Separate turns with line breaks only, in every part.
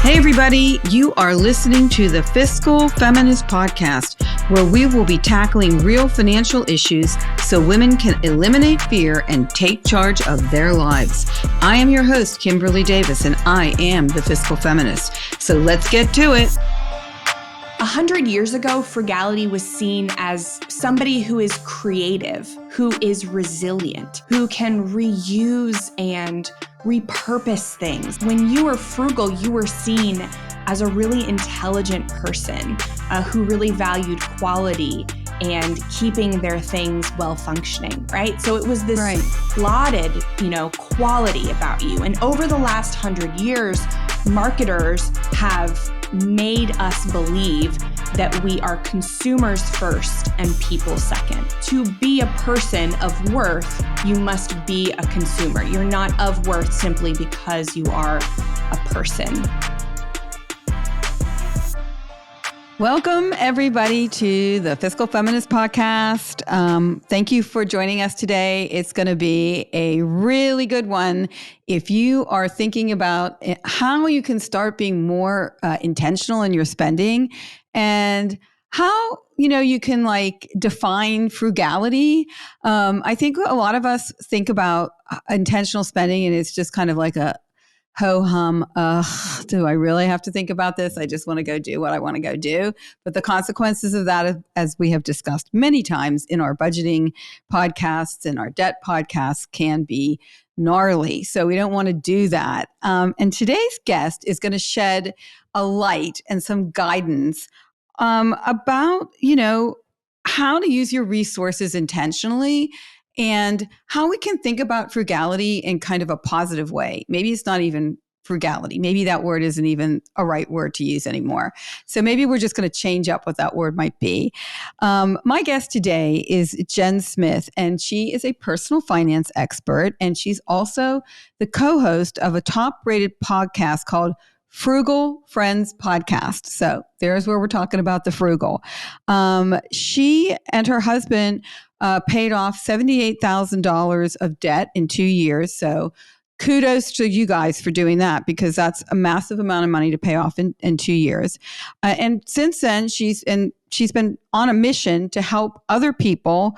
Hey, everybody, you are listening to the Fiscal Feminist Podcast, where we will be tackling real financial issues so women can eliminate fear and take charge of their lives. I am your host, Kimberly Davis, and I am the Fiscal Feminist. So let's get to it.
100 years ago, frugality was seen as somebody who is creative, who is resilient, who can reuse and repurpose things. When you were frugal, you were seen as a really intelligent person who really valued quality and keeping their things well functioning, right? So it was this lauded, quality about you. And over the last 100 years, marketers have made us believe that we are consumers first and people second. To be a person of worth, you must be a consumer. You're not of worth simply because you are a person.
Welcome, everybody, to the Fiscal Feminist Podcast. Thank you for joining us today. It's going to be a really good one. If you are thinking about how you can start being more intentional in your spending and how, you can define frugality. I think a lot of us think about intentional spending and it's just kind of like a ho-hum, do I really have to think about this? I just want to go do what I want to go do. But the consequences of that, as we have discussed many times in our budgeting podcasts and our debt podcasts, can be gnarly. So we don't want to do that. And today's guest is going to shed a light and some guidance about, how to use your resources intentionally and how we can think about frugality in kind of a positive way. Maybe it's not even frugality. Maybe that word isn't even a right word to use anymore. So maybe we're just going to change up what that word might be. My guest today is Jen Smith, and she is a personal finance expert, and she's also the co-host of a top-rated podcast called Frugal Friends Podcast. So there's where we're talking about the frugal. She and her husband paid off $78,000 of debt in 2 years. So kudos to you guys for doing that, because that's a massive amount of money to pay off in 2 years. And since then, she's been on a mission to help other people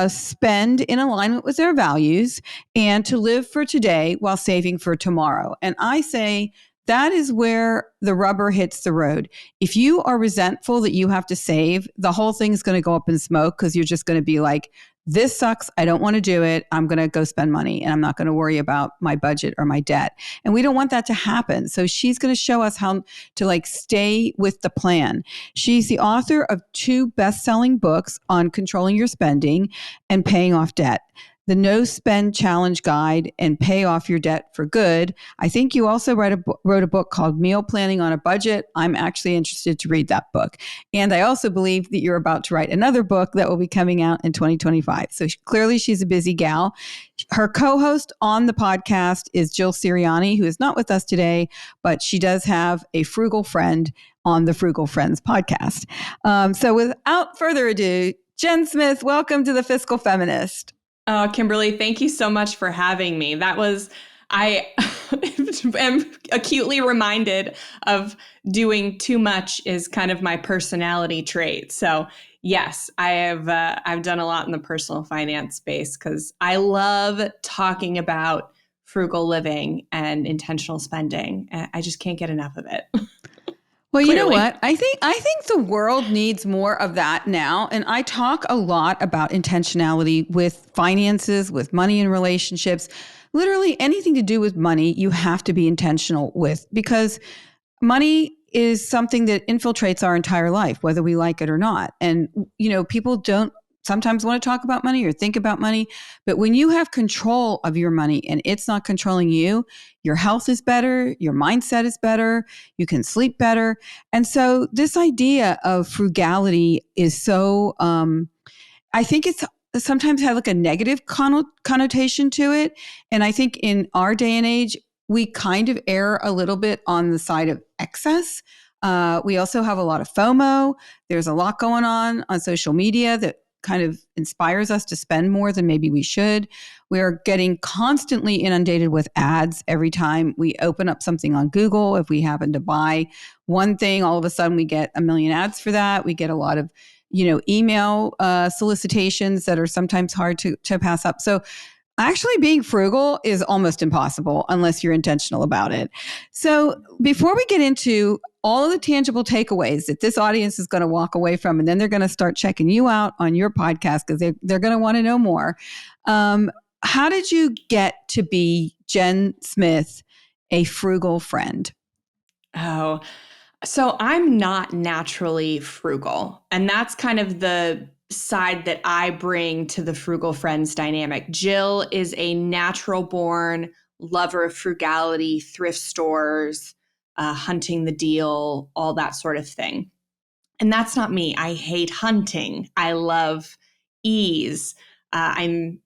spend in alignment with their values and to live for today while saving for tomorrow. And I say, that is where the rubber hits the road. If you are resentful that you have to save, the whole thing's going to go up in smoke because you're just going to be like, this sucks. I don't want to do it. I'm going to go spend money and I'm not going to worry about my budget or my debt. And we don't want that to happen. So she's going to show us how to stay with the plan. She's the author of 2 best-selling books on controlling your spending and paying off debt. The No Spend Challenge Guide and Pay Off Your Debt for Good. I think you also wrote a book called Meal Planning on a Budget. I'm actually interested to read that book. And I also believe that you're about to write another book that will be coming out in 2025. So clearly she's a busy gal. Her co-host on the podcast is Jill Sirianni, who is not with us today, but she does have a frugal friend on the Frugal Friends podcast. So without further ado, Jen Smith, welcome to the Fiscal Feminist.
Oh, Kimberly, thank you so much for having me. I am acutely reminded of doing too much is kind of my personality trait. So yes, I've done a lot in the personal finance space because I love talking about frugal living and intentional spending. I just can't get enough of it.
Well, you know what? I think the world needs more of that now. And I talk a lot about intentionality with finances, with money and relationships. Literally anything to do with money, you have to be intentional with, because money is something that infiltrates our entire life, whether we like it or not. And, people don't sometimes want to talk about money or think about money. But when you have control of your money and it's not controlling you, your health is better, your mindset is better, you can sleep better. And so this idea of frugality is so, I think it's sometimes has a negative connotation to it. And I think in our day and age, we kind of err a little bit on the side of excess. We also have a lot of FOMO. There's a lot going on social media that kind of inspires us to spend more than maybe we should. We are getting constantly inundated with ads every time we open up something on Google. If we happen to buy one thing, all of a sudden we get a million ads for that. We get a lot of, email solicitations that are sometimes hard to pass up. So actually, being frugal is almost impossible unless you're intentional about it. So, before we get into all of the tangible takeaways that this audience is going to walk away from, and then they're going to start checking you out on your podcast because they're going to want to know more. How did you get to be Jen Smith, a frugal friend?
Oh, so I'm not naturally frugal. And that's kind of the side that I bring to the frugal friends dynamic. Jill is a natural born lover of frugality, thrift stores, hunting the deal, all that sort of thing. And that's not me. I hate hunting. I love ease. I'm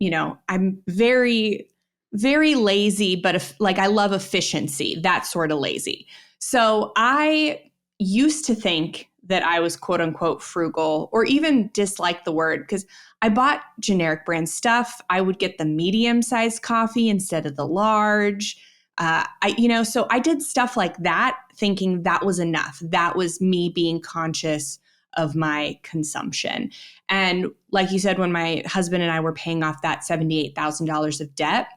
very, very lazy, but like I love efficiency, that sort of lazy. So I used to think that I was quote unquote frugal, or even dislike the word, because I bought generic brand stuff. I would get the medium sized coffee instead of the large. So I did stuff like that, thinking that was enough. That was me being conscious of my consumption. And like you said, when my husband and I were paying off that $78,000 of debt,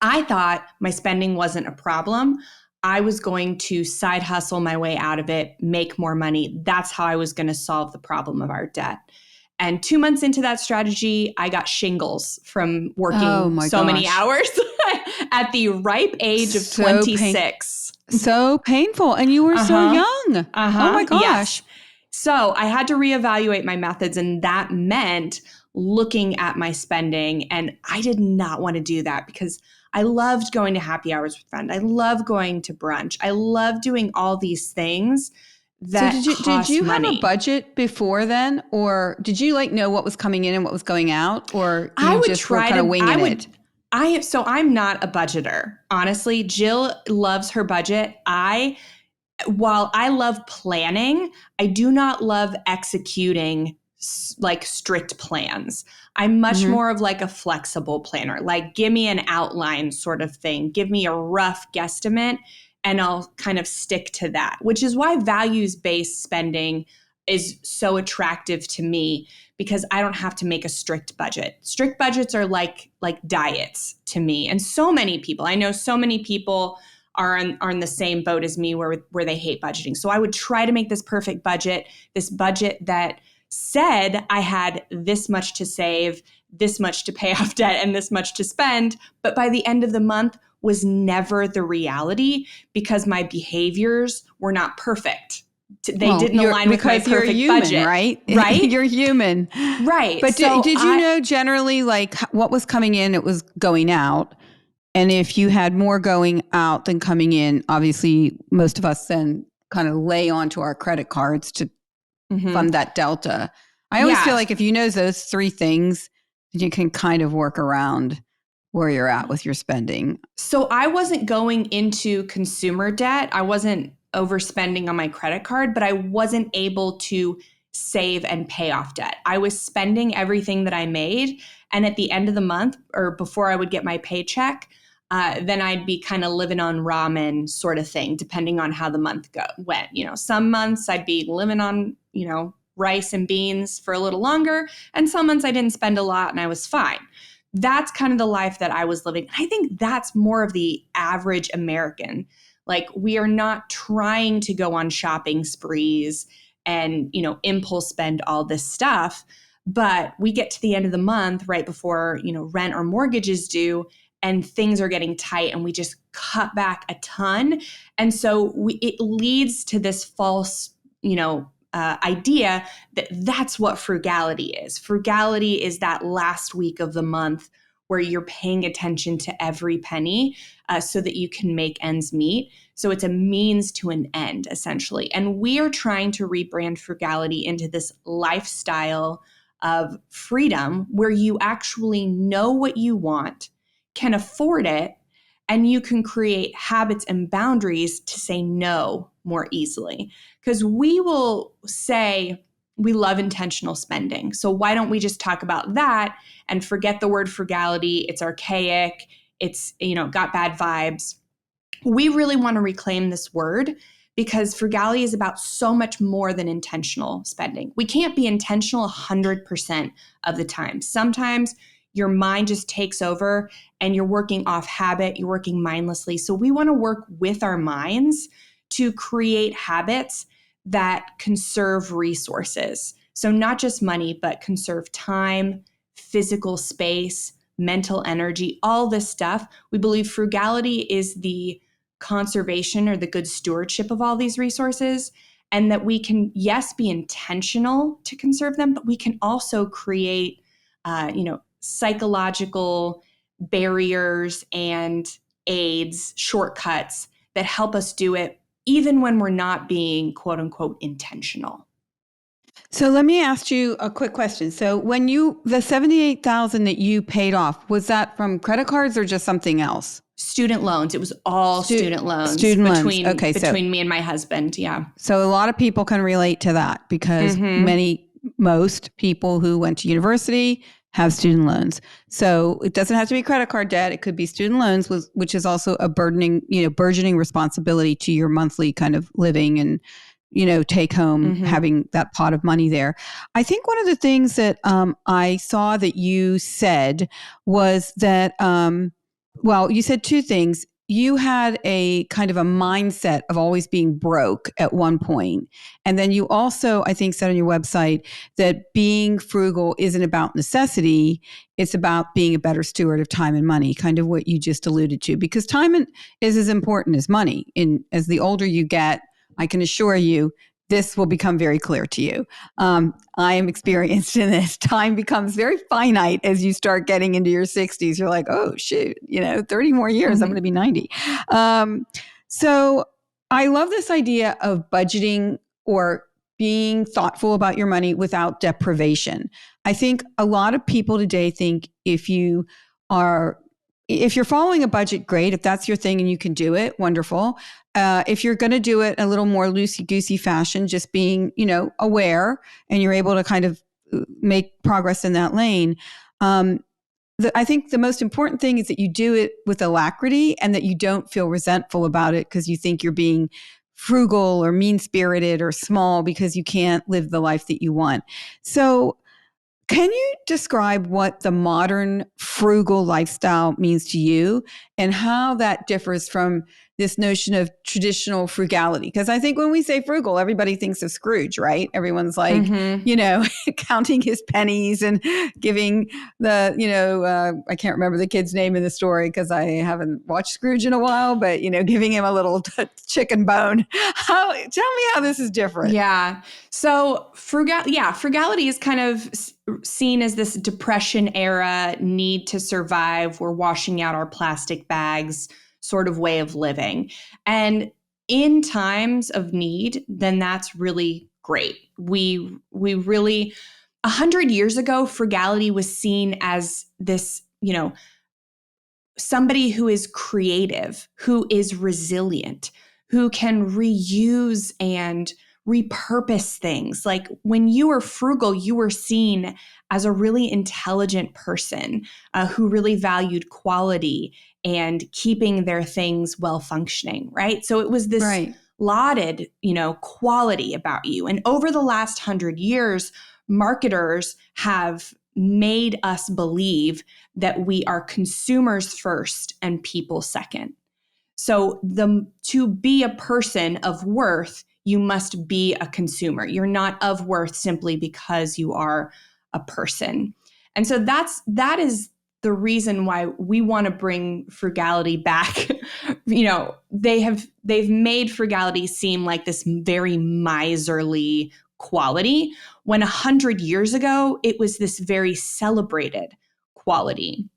I thought my spending wasn't a problem. I was going to side hustle my way out of it, make more money. That's how I was going to solve the problem of our debt. And 2 months into that strategy, I got shingles from working many hours at the ripe age of 26.
So painful. And you were so young. Oh my gosh.
Yes. So I had to reevaluate my methods, and that meant looking at my spending. And I did not want to do that because I loved going to happy hours with friends. I love going to brunch. I love doing all these things that
did you
money.
have a budget before then, or did you know what was coming in and what was going out, or
I would
just
try
were kind of winging it?
So I'm not a budgeter. Honestly, Jill loves her budget. While I love planning, I do not love executing like strict plans. I'm much more of like a flexible planner. Like, give me an outline sort of thing. Give me a rough guesstimate and I'll kind of stick to that, which is why values-based spending is so attractive to me, because I don't have to make a strict budget. Strict budgets are like diets to me. And I know so many people are in the same boat as me where they hate budgeting. So I would try to make this perfect budget, this budget that said I had this much to save, this much to pay off debt, and this much to spend. But by the end of the month was never the reality, because my behaviors were not perfect. They didn't align with my perfect
human,
budget.
Right? You're human.
Right.
But did you know generally what was coming in, it was going out? And if you had more going out than coming in, obviously most of us then kind of lay onto our credit cards to fund that delta. I always feel like if you know those three things, you can kind of work around where you're at with your spending.
So I wasn't going into consumer debt. I wasn't overspending on my credit card, but I wasn't able to save and pay off debt. I was spending everything that I made. And at the end of the month, or before I would get my paycheck, then I'd be kind of living on ramen sort of thing, depending on how the month went. Some months I'd be living on, rice and beans for a little longer. And some months I didn't spend a lot and I was fine. That's kind of the life that I was living. I think that's more of the average American. Like, we are not trying to go on shopping sprees and, impulse spend all this stuff. But we get to the end of the month right before, rent or mortgage is due, and things are getting tight and we just cut back a ton. And so it leads to this false, idea that that's what frugality is. Frugality is that last week of the month where you're paying attention to every penny so that you can make ends meet. So it's a means to an end, essentially. And we are trying to rebrand frugality into this lifestyle of freedom where you actually know what you want, can afford it, and you can create habits and boundaries to say no more easily. Because we will say, we love intentional spending. So why don't we just talk about that and forget the word frugality? It's archaic. It's, got bad vibes. We really want to reclaim this word because frugality is about so much more than intentional spending. We can't be intentional 100% of the time. Sometimes your mind just takes over and you're working off habit, you're working mindlessly. So we want to work with our minds to create habits that conserve resources. So not just money, but conserve time, physical space, mental energy, all this stuff. We believe frugality is the conservation or the good stewardship of all these resources, and that we can, yes, be intentional to conserve them, but we can also create, psychological barriers and aids, shortcuts that help us do it even when we're not being quote unquote intentional.
So let me ask you a quick question. So when the 78,000 that you paid off, was that from credit cards or just something else?
Student loans. It was all student loans.
Student loans. Okay,
between me and my husband. Yeah.
So a lot of people can relate to that because most people who went to university have student loans. So it doesn't have to be credit card debt. It could be student loans, which is also a burgeoning responsibility to your monthly kind of living and, take home, having that pot of money there. I think one of the things that I saw that you said was that, you said two things. You had a kind of a mindset of always being broke at one point. And then you also, I think, said on your website that being frugal isn't about necessity. It's about being a better steward of time and money, kind of what you just alluded to, because time is as important as money. As the older you get, I can assure you, this will become very clear to you. I am experienced in this. Time becomes very finite as you start getting into your 60s. You're like, oh, shoot, 30 more years, I'm going to be 90. So I love this idea of budgeting or being thoughtful about your money without deprivation. I think a lot of people today think if you're following a budget, great. If that's your thing and you can do it, wonderful. If you're going to do it a little more loosey-goosey fashion, just being, aware and you're able to kind of make progress in that lane. I think the most important thing is that you do it with alacrity and that you don't feel resentful about it because you think you're being frugal or mean-spirited or small because you can't live the life that you want. So can you describe what the modern frugal lifestyle means to you and how that differs from this notion of traditional frugality? Because I think when we say frugal, everybody thinks of Scrooge, right? Everyone's like, counting his pennies and giving I can't remember the kid's name in the story because I haven't watched Scrooge in a while, but, giving him a little chicken bone. Tell me how this is different.
Yeah. So frugality is kind of seen as this Depression era need to survive. We're washing out our plastic bags sort of way of living. And in times of need, then that's really great. We really, 100 years ago, frugality was seen as this, somebody who is creative, who is resilient, who can reuse and repurpose things. Like when you were frugal, you were seen as a really intelligent person who really valued quality and keeping their things well functioning, right? So it was this lauded, quality about you. And over the last 100 years, marketers have made us believe that we are consumers first and people second. So to be a person of worth, you must be a consumer. You're not of worth simply because you are a person. And so that is the reason why we want to bring frugality back. They've made frugality seem like this very miserly quality, when 100 years ago, it was this very celebrated quality.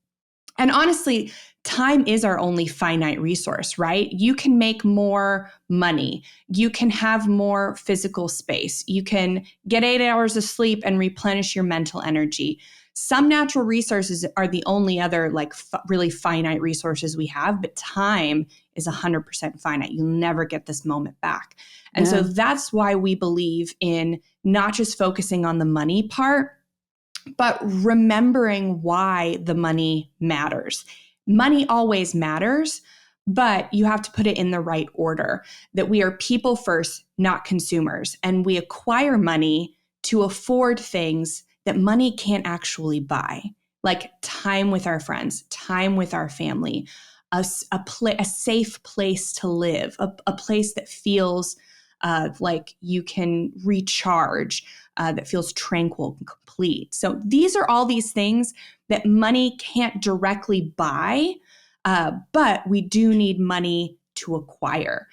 And honestly, time is our only finite resource, right? You can make more money. You can have more physical space. You can get 8 hours of sleep and replenish your mental energy. Some natural resources are the only other like really finite resources we have, but time is 100% finite. You'll never get this moment back. And so that's why we believe in not just focusing on the money part, but remembering why the money matters. Money always matters, but you have to put it in the right order, that we are people first, not consumers. And we acquire money to afford things that money can't actually buy, like time with our friends, time with our family, a safe place to live, a place that feels like you can recharge, that feels tranquil and complete. So these are all these things that money can't directly buy, but we do need money to acquire.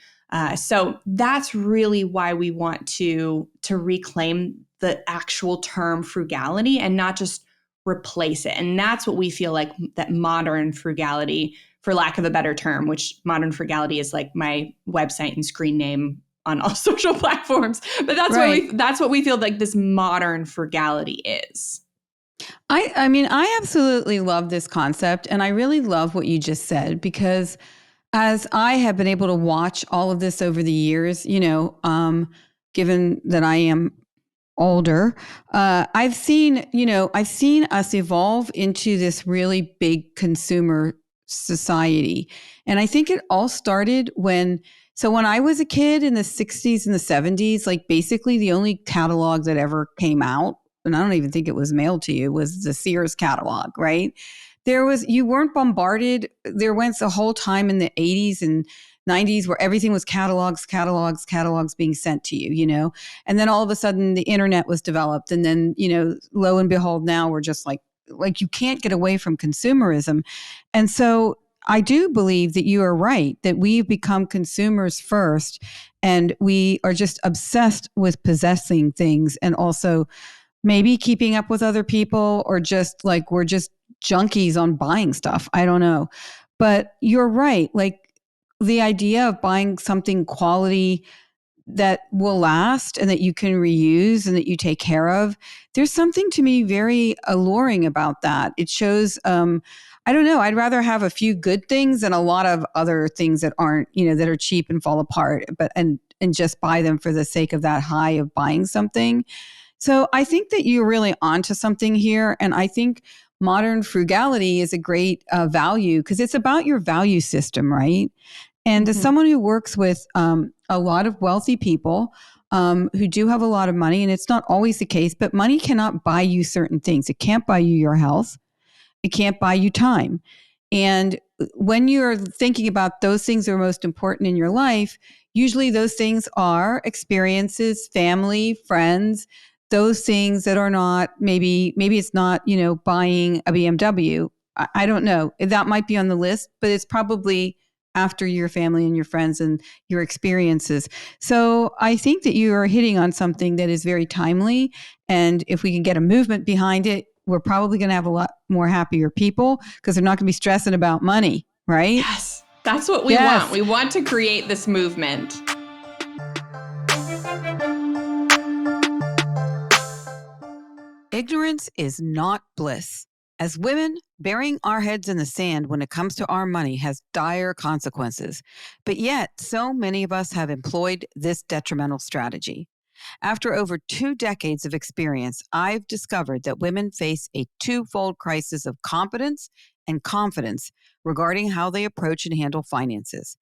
So that's really why we want to reclaim the actual term frugality and not just replace it. And that's what we feel like that modern frugality, for lack of a better term, which modern frugality is like my website and screen name on all social platforms. But that's what we feel like this modern frugality is.
I mean, I absolutely love this concept. And I really love what you just said, because as I have been able to watch all of this over the years, given that I am older, I've seen us evolve into this really big consumer society. And I think it all started when I was a kid in the 60s and the 70s, like basically the only catalog that ever came out, and I don't even think it was mailed to you, was the Sears catalog, right? You weren't bombarded. There went a whole time in the 80s and 90s where everything was catalogs being sent to you, and then all of a sudden the internet was developed. And then, lo and behold, now we're just like you can't get away from consumerism. And so I do believe that you are right, that we've become consumers first, and we are just obsessed with possessing things, and also maybe keeping up with other people, or just like we're just junkies on buying stuff. I don't know. But you're right. Like the idea of buying something quality that will last and that you can reuse and that you take care of, there's something to me very alluring about that. It shows, I don't know, I'd rather have a few good things than a lot of other things that aren't, that are cheap and fall apart, and just buy them for the sake of that high of buying something. So I think that you're really onto something here. And I think modern frugality is a great value, because it's about your value system, right? And as someone who works with a lot of wealthy people who do have a lot of money, and it's not always the case, but money cannot buy you certain things. It can't buy you your health. It can't buy you time. And when you're thinking about those things that are most important in your life, usually those things are experiences, family, friends, those things that are not, maybe it's not, buying a BMW. I don't know. That might be on the list, but it's probably after your family and your friends and your experiences. So I think that you are hitting on something that is very timely. And if we can get a movement behind it, we're probably going to have a lot more happier people, because they're not going to be stressing about money, right?
Yes, that's what we want. We want to create this movement.
Ignorance is not bliss. As women, burying our heads in the sand when it comes to our money has dire consequences. But yet, so many of us have employed this detrimental strategy. After over 2 decades of experience, I've discovered that women face a twofold crisis of competence and confidence regarding how they approach and handle finances.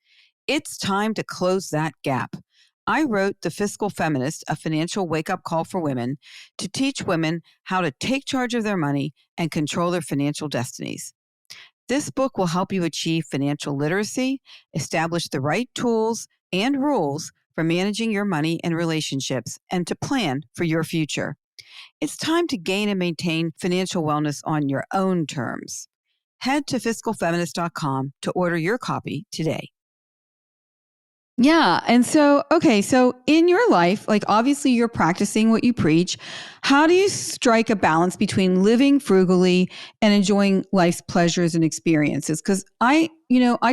It's time to close that gap. I wrote The Fiscal Feminist, a financial wake-up call for women, to teach women how to take charge of their money and control their financial destinies. This book will help you achieve financial literacy, establish the right tools and rules for managing your money and relationships, and to plan for your future. It's time to gain and maintain financial wellness on your own terms. Head to fiscalfeminist.com to order your copy today. Yeah. And so, okay. So in your life, like obviously you're practicing what you preach. How do you strike a balance between living frugally and enjoying life's pleasures and experiences? Because I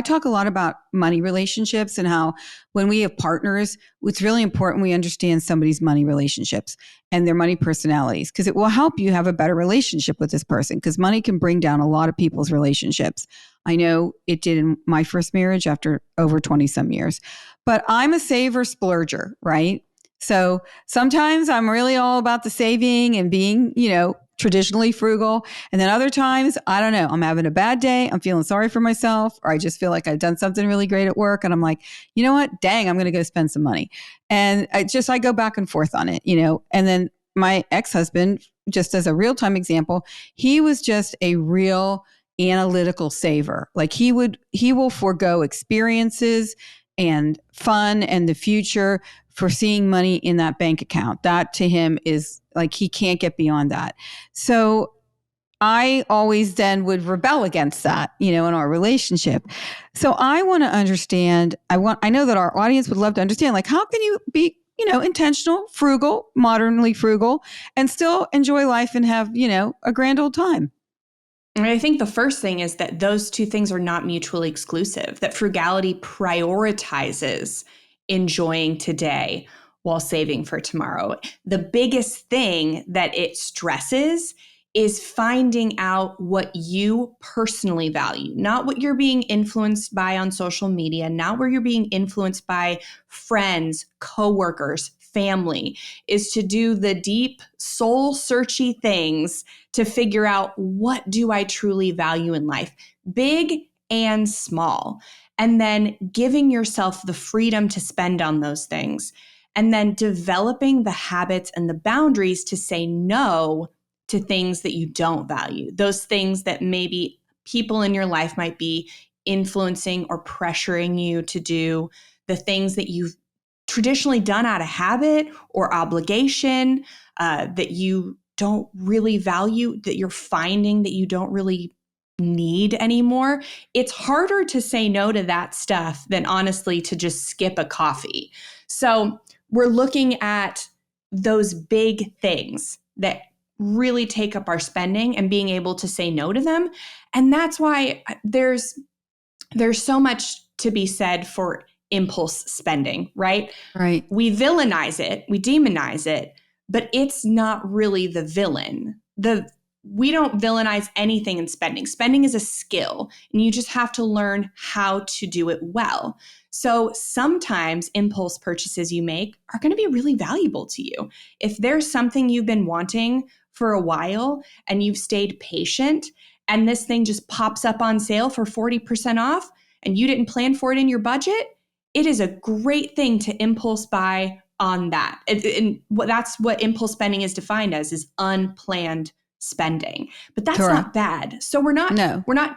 talk a lot about money relationships and how when we have partners, it's really important we understand somebody's money relationships and their money personalities, because it will help you have a better relationship with this person, because money can bring down a lot of people's relationships. I know it did in my first marriage after over 20 some years, but I'm a saver splurger, right? So sometimes I'm really all about the saving and being, traditionally frugal. And then other times, I don't know, I'm having a bad day. I'm feeling sorry for myself, or I just feel like I've done something really great at work. And I'm like, you know what? Dang, I'm going to go spend some money. And I go back and forth on it, And then my ex-husband, just as a real time example, he was just a real analytical saver. Like he will forego experiences and fun and the future for seeing money in that bank account. That to him is like, he can't get beyond that. So I always then would rebel against that, in our relationship. So I want to understand, I know that our audience would love to understand, like, how can you be, intentional, frugal, modernly frugal, and still enjoy life and have, a grand old time?
And I think the first thing is that those two things are not mutually exclusive, that frugality prioritizes enjoying today while saving for tomorrow. The biggest thing that it stresses is finding out what you personally value, not what you're being influenced by on social media, not where you're being influenced by friends, coworkers, family, is to do the deep soul searchy things to figure out, what do I truly value in life, big and small, and then giving yourself the freedom to spend on those things, and then developing the habits and the boundaries to say no to things that you don't value, those things that maybe people in your life might be influencing or pressuring you to do, the things that you've traditionally done out of habit or obligation, that you don't really value, that you're finding that you don't really need anymore. It's harder to say no to that stuff than honestly to just skip a coffee. So we're looking at those big things that really take up our spending and being able to say no to them. And that's why there's so much to be said for impulse spending, right?
Right.
We villainize it, we demonize it, but it's not really the villain. We don't villainize anything in spending. Spending is a skill, and you just have to learn how to do it well. So sometimes impulse purchases you make are going to be really valuable to you. If there's something you've been wanting for a while and you've stayed patient, and this thing just pops up on sale for 40% off, and you didn't plan for it in your budget, it is a great thing to impulse buy on that. And that's what impulse spending is defined as, is unplanned spending. But that's
Correct.
not bad. So we're not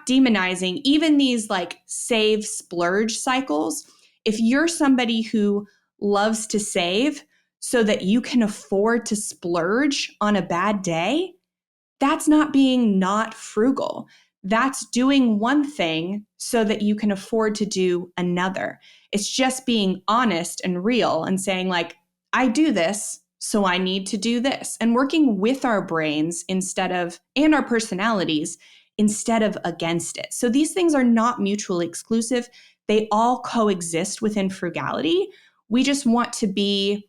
demonizing even these like save splurge cycles. If you're somebody who loves to save so that you can afford to splurge on a bad day, that's not being not frugal. That's doing one thing so that you can afford to do another. It's just being honest and real and saying, like, I do this, so I need to do this, and working with our brains and our personalities instead of against it. So these things are not mutually exclusive. They all coexist within frugality. We just want to be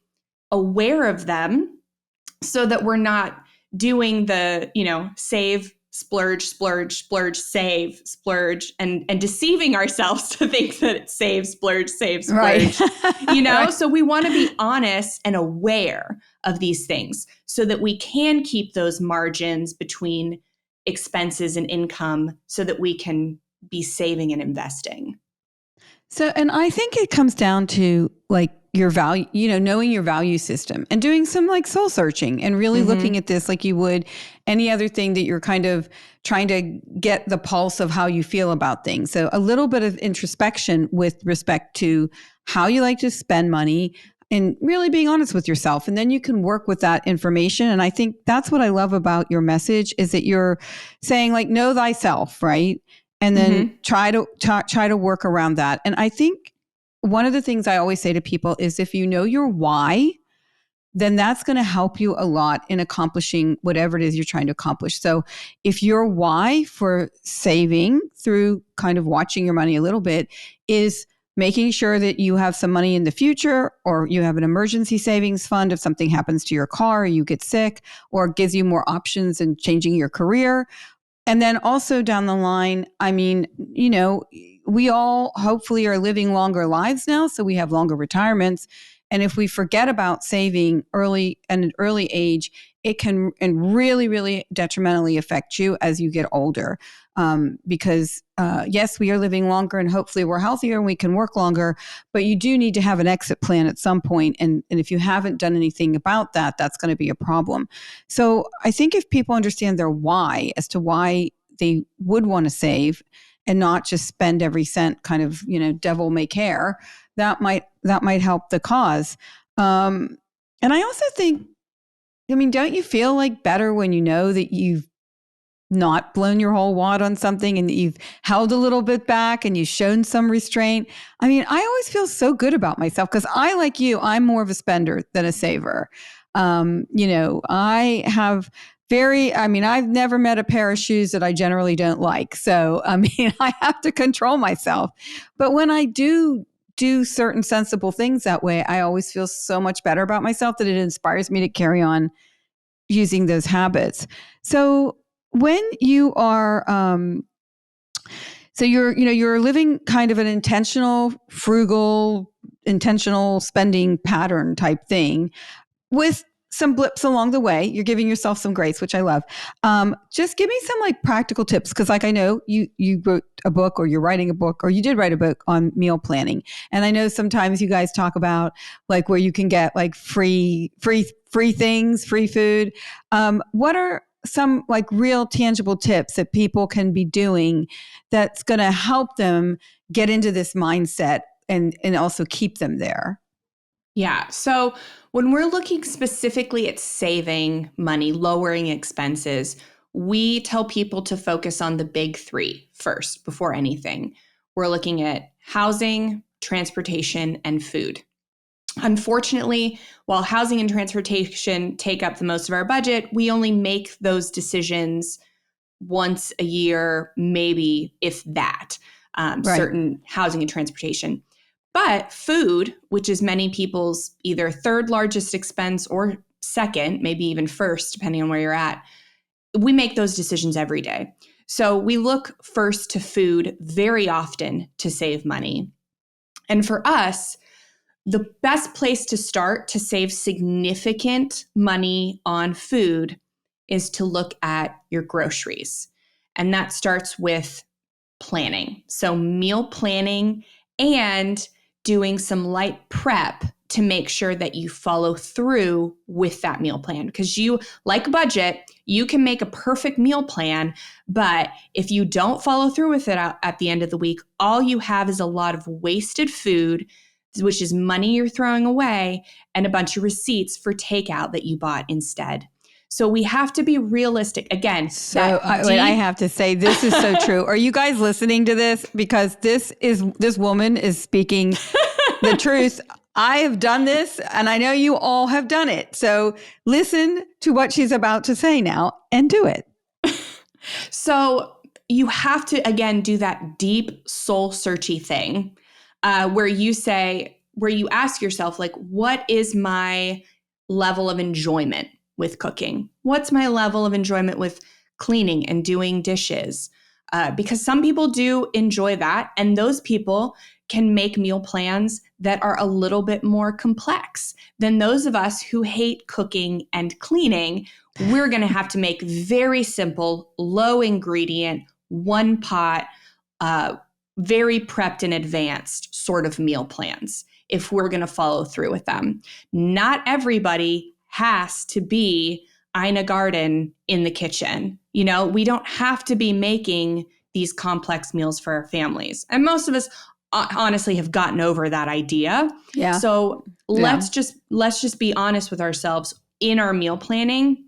aware of them so that we're not doing the, save, splurge, splurge, splurge, save, splurge, and deceiving ourselves to think that it's save, splurge, splurge,
Right. Right.
So we want to be honest and aware of these things so that we can keep those margins between expenses and income so that we can be saving and investing.
So, and I think it comes down to like your value, knowing your value system and doing some like soul searching and really looking at this like you would any other thing that you're kind of trying to get the pulse of how you feel about things. So a little bit of introspection with respect to how you like to spend money and really being honest with yourself. And then you can work with that information. And I think that's what I love about your message is that you're saying like, know thyself, right? And then try to work around that. And I think one of the things I always say to people is if you know your why, then that's going to help you a lot in accomplishing whatever it is you're trying to accomplish. So if your why for saving through kind of watching your money a little bit is making sure that you have some money in the future, or you have an emergency savings fund if something happens to your car or you get sick, or gives you more options in changing your career. And then also down the line, I mean, we all hopefully are living longer lives now, so we have longer retirements. And if we forget about saving early at an early age, it can and really, really detrimentally affect you as you get older. Because yes, we are living longer and hopefully we're healthier and we can work longer, but you do need to have an exit plan at some point. And if you haven't done anything about that, that's going to be a problem. So I think if people understand their why as to why they would want to save and not just spend every cent kind of, devil may care, that might help the cause. And I also think, I mean, don't you feel like better when you know that you've not blown your whole wad on something and that you've held a little bit back and you've shown some restraint? I mean, I always feel so good about myself because like you, I'm more of a spender than a saver. I've never met a pair of shoes that I generally don't like. So, I mean, I have to control myself. But when I do certain sensible things that way, I always feel so much better about myself that it inspires me to carry on using those habits. So when you are, you're living kind of an intentional, frugal, intentional spending pattern type thing with some blips along the way. You're giving yourself some grace, which I love. Just give me some like practical tips. Cause like I know you wrote a book or you're writing a book or you did write a book on meal planning. And I know sometimes you guys talk about like where you can get like free things, free food. What are some like real tangible tips that people can be doing that's going to help them get into this mindset and also keep them there?
Yeah. So when we're looking specifically at saving money, lowering expenses, we tell people to focus on the big three first before anything. We're looking at housing, transportation, and food. Unfortunately, while housing and transportation take up the most of our budget, we only make those decisions once a year, maybe if that,
Right.
certain housing and transportation. But food, which is many people's either third largest expense or second, maybe even first, depending on where you're at, we make those decisions every day. So we look first to food very often to save money. And for us, the best place to start to save significant money on food is to look at your groceries. And that starts with planning. So, meal planning and doing some light prep to make sure that you follow through with that meal plan. Because you, like a budget, you can make a perfect meal plan, but if you don't follow through with it at the end of the week, all you have is a lot of wasted food, which is money you're throwing away, and a bunch of receipts for takeout that you bought instead. So we have to be realistic. Again,
So I have to say, this is so true. Are you guys listening to this? Because this woman is speaking the truth. I have done this and I know you all have done it. So listen to what she's about to say now and do it.
So you have to, again, do that deep soul searchy thing where you ask yourself, like, what is my level of enjoyment with cooking? What's my level of enjoyment with cleaning and doing dishes? Because some people do enjoy that, and those people can make meal plans that are a little bit more complex than those of us who hate cooking and cleaning. We're going to have to make very simple, low ingredient, one pot, very prepped and advanced sort of meal plans if we're going to follow through with them. Not everybody has to be Ina Garden in the kitchen. We don't have to be making these complex meals for our families. And most of us honestly have gotten over that idea.
Yeah.
So let's just be honest with ourselves in our meal planning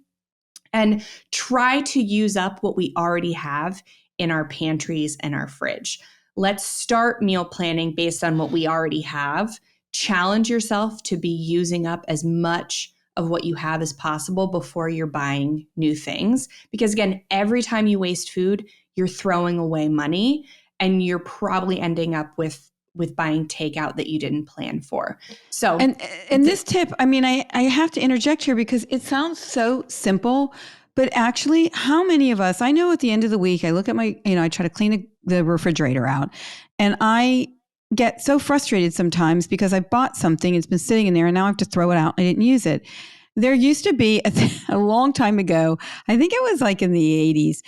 and try to use up what we already have in our pantries and our fridge. Let's start meal planning based on what we already have. Challenge yourself to be using up as much of what you have as possible before you're buying new things. Because again, every time you waste food, you're throwing away money, and you're probably ending up with buying takeout that you didn't plan for. So,
and this tip, I mean, I have to interject here because it sounds so simple, but actually, how many of us, I know at the end of the week, I look at my, I try to clean the refrigerator out, and I get so frustrated sometimes because I bought something, it's been sitting in there, and now I have to throw it out. I didn't use it. There used to be a long time ago, I think it was like in the 80s,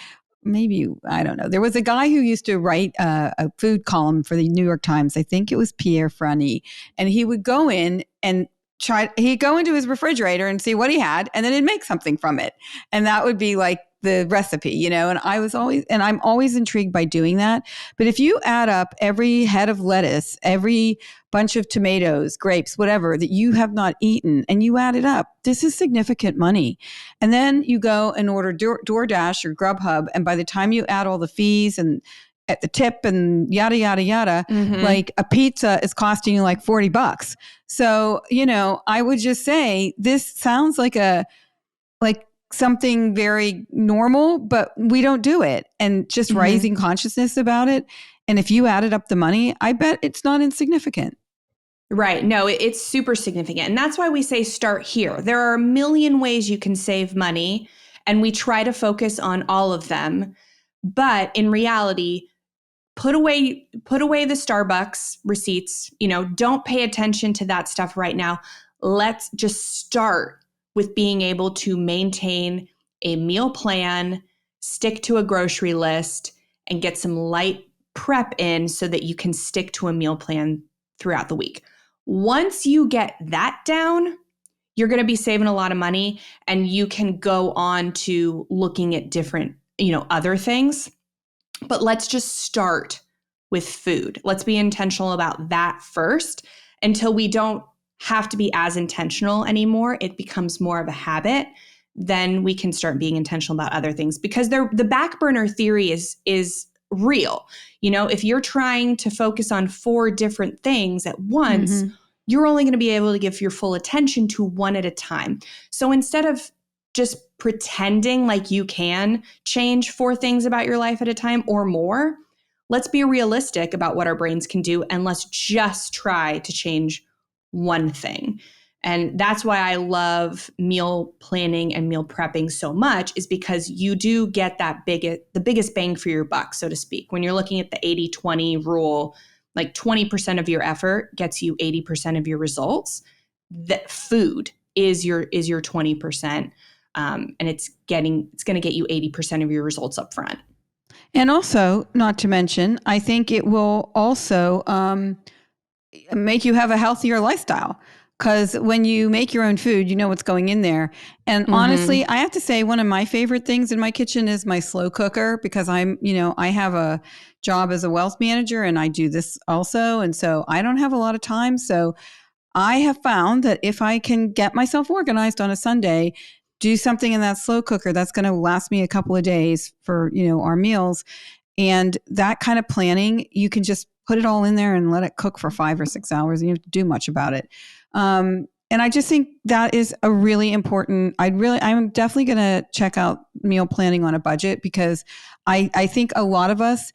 maybe, I don't know. There was a guy who used to write a food column for the New York Times. I think it was Pierre Frani. And he would go in and he'd go into his refrigerator and see what he had, and then he'd make something from it. And that would be like the recipe, and I'm always intrigued by doing that. But if you add up every head of lettuce, every bunch of tomatoes, grapes, whatever that you have not eaten, and you add it up, this is significant money. And then you go and order DoorDash or Grubhub, and by the time you add all the fees and at the tip and yada, yada, yada, like a pizza is costing you like $40. So, I would just say this sounds like something very normal, but we don't do it. And just raising consciousness about it. And if you added up the money, I bet it's not insignificant.
Right. No, it's super significant. And that's why we say start here. There are a million ways you can save money, and we try to focus on all of them. But in reality, put away the Starbucks receipts. Don't pay attention to that stuff right now. Let's just start with being able to maintain a meal plan, stick to a grocery list, and get some light prep in so that you can stick to a meal plan throughout the week. Once you get that down, you're going to be saving a lot of money, and you can go on to looking at different, other things. But let's just start with food. Let's be intentional about that first until we don't have to be as intentional anymore. It becomes more of a habit. Then we can start being intentional about other things, because the back burner theory is real. If you're trying to focus on 4 different things at once, you're only going to be able to give your full attention to one at a time. So instead of just pretending like you can change 4 things about your life at a time or more, let's be realistic about what our brains can do, and let's just try to change one thing. And that's why I love meal planning and meal prepping so much, is because you do get the biggest bang for your buck, so to speak. When you're looking at the 80-20 rule, like 20% of your effort gets you 80% of your results. That food is your 20%. And it's going to get you 80% of your results up front.
And also, not to mention, I think it will also make you have a healthier lifestyle, because when you make your own food, you know what's going in there. And honestly, I have to say, one of my favorite things in my kitchen is my slow cooker, because I have a job as a wealth manager, and I do this also. And so I don't have a lot of time. So I have found that if I can get myself organized on a Sunday, do something in that slow cooker, that's going to last me a couple of days for, our meals. And that kind of planning, you can just put it all in there and let it cook for 5 or 6 hours, and you don't have to do much about it. And I just think that is a really important, I'm definitely going to check out meal planning on a budget, because I think a lot of us